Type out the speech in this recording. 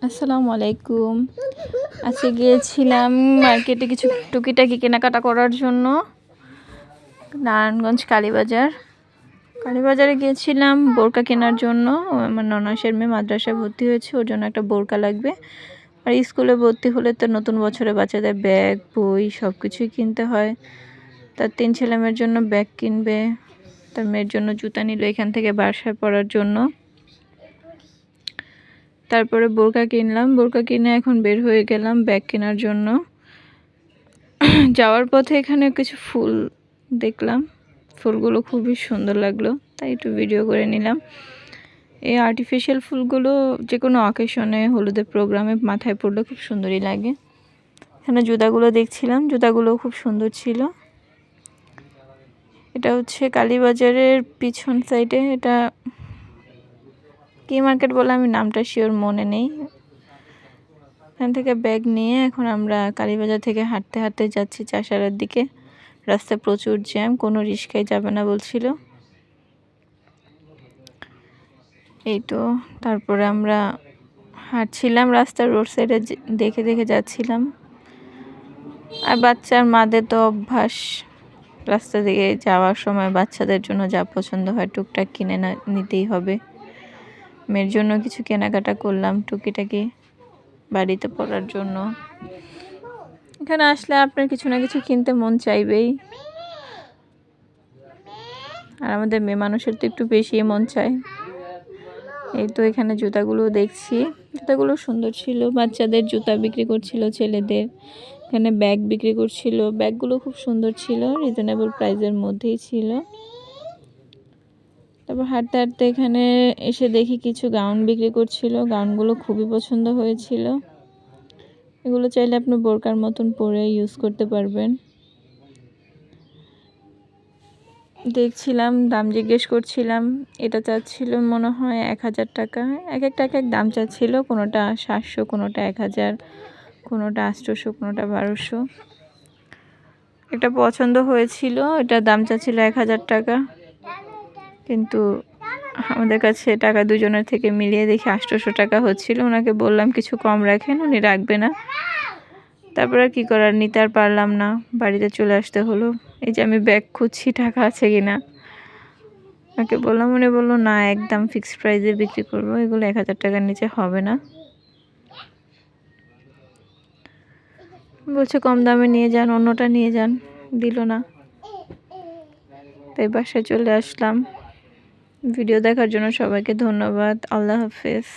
আসসালামু আলাইকুম। আজকে গিয়েছিলাম মার্কেটে কিছু টুকিটাকি কেনাকাটা করার জন্য। নারায়ণগঞ্জ কালীবাজারে গিয়েছিলাম বোরকা কেনার জন্য। আমার ননাসের মেয়ে মাদ্রাসায় ভর্তি হয়েছে, ওর জন্য একটা বোরকা লাগবে। আর স্কুলে ভর্তি হলে তো নতুন বছরে বাচ্চাদের ব্যাগ, বই সব কিছুই কিনতে হয়। তার 3 ছেলে মেয়ের জন্য ব্যাগ কিনবে, তার মেয়ের জন্য জুতা নিল এখান থেকে বাসায় পরার জন্য। তারপরে বোরকা কিনলাম, বোরকা কিনে এখন বের হয়ে গেলাম ব্যাগ কেনার জন্য। যাওয়ার পথে এখানে কিছু ফুল দেখলাম, ফুলগুলো খুবই সুন্দর লাগলো, তাই একটু ভিডিও করে নিলাম। এই আর্টিফিশিয়াল ফুলগুলো যে কোনো অকেশনে, হলুদের প্রোগ্রামে মাথায় পড়লে খুব সুন্দরই লাগে। এখানে জুতাগুলো দেখছিলাম, জুতাগুলো খুব সুন্দর ছিল। এটা হচ্ছে কালীবাজারের পিছন সাইডে, এটা কি মার্কেট বলে আমি নামটা শিওর মনে নেই। এখান থেকে ব্যাগ নিয়ে এখন আমরা কালীবাজার থেকে হাঁটতে হাঁটতে যাচ্ছি চাষারার দিকে। রাস্তায় প্রচুর জ্যাম, কোনো রিস্কায় যাবে না বলছিল। এই তো তারপরে আমরা হাঁটছিলাম, রাস্তার রোড সাইডে দেখে দেখে যাচ্ছিলাম। আর বাচ্চার মাদের তো অভ্যাস, রাস্তা দিয়ে যাওয়ার সময় বাচ্চাদের জন্য যা পছন্দ হয় টুকটাক কিনে নিতেই হবে। মেয়ের জন্য কিছু কেনাকাটা করলাম টুকিটাকি বাড়িতে পড়ার জন্য। এখানে আসলে আপনার কিছু না কিছু কিনতে মন চাইবেই, আর আমাদের মেয়ে মানুষের তো একটু বেশি মন চায়। এই তো এখানে জুতাগুলো দেখছি, জুতাগুলো সুন্দর ছিল। বাচ্চাদের জুতা বিক্রি করছিল, ছেলেদের। এখানে ব্যাগ বিক্রি করছিল, ব্যাগগুলো খুব সুন্দর ছিল, রিজনেবল প্রাইসের মধ্যেই ছিল। তারপর হাঁটতে হাঁটতে এখানে এসে দেখি কিছু গাউন বিক্রি করছিল, গাউনগুলো খুবই পছন্দ হয়েছিল। এগুলো চাইলে আপনি বোরকার মতন পরে ইউজ করতে পারবেন। দেখছিলাম, দাম জিজ্ঞেস করছিলাম। এটা চাচ্ছিল মনে হয় 1000 টাকা। এক এক দাম চাচ্ছিল, কোনোটা 700, কোনোটা 1000, কোনোটা 800, কোনোটা 1200। এটা পছন্দ হয়েছিল, এটা দাম চাচ্ছিল 1000 টাকা, কিন্তু আমাদের কাছে টাকা দুজনের থেকে মিলিয়ে দেখি 800 টাকা হচ্ছিল। ওনাকে বললাম কিছু কম রাখেন, উনি রাখবে না। তারপর আর কী করার, নিতে আর পারলাম না, বাড়িতে চলে আসতে হলো। এই যে আমি ব্যাগ খুঁজছি টাকা আছে কিনা, ওকে বললাম, উনি বললো না, একদম ফিক্সড প্রাইসে বিক্রি করবো, এগুলো 1000 টাকার নিচে হবে না। বলছে কম দামে নিয়ে যান, অন্যটা নিয়ে যান, দিল না। তাই বাসায় চলে আসলাম। ভিডিও দেখার জন্য সবাইকে ধন্যবাদ। আল্লাহ হাফেজ।